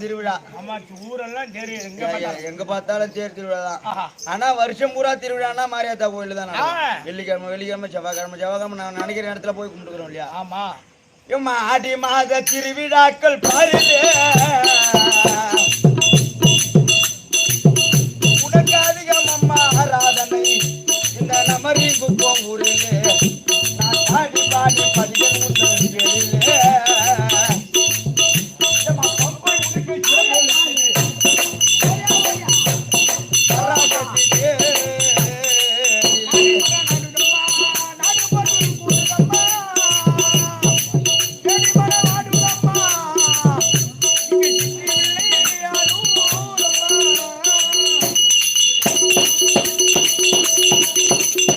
திருவிழா. ஆமா ஊரெல்லாம் தெரியும், எங்க பார்த்தாலும் தேர் திருவிழா தான். ஆனா வருஷம் பூரா திருவிழான்னா மாரியாத்தா கோயில் தான். வெள்ளிக்கிழமை செவ்வாய்க்கிழமை நான் நினைக்கிற இடத்துல போய் கும்பிட்டுக்கிறோம் இல்லையா? ஆமா. ஆடி மாத திருவிழாக்கள் பாருங்க, உனக்காதிகம் அம்மா ஆராதனை இந்த நமரி குப்பம் ஊரிலே நான் பாடி பாடி பதிகள்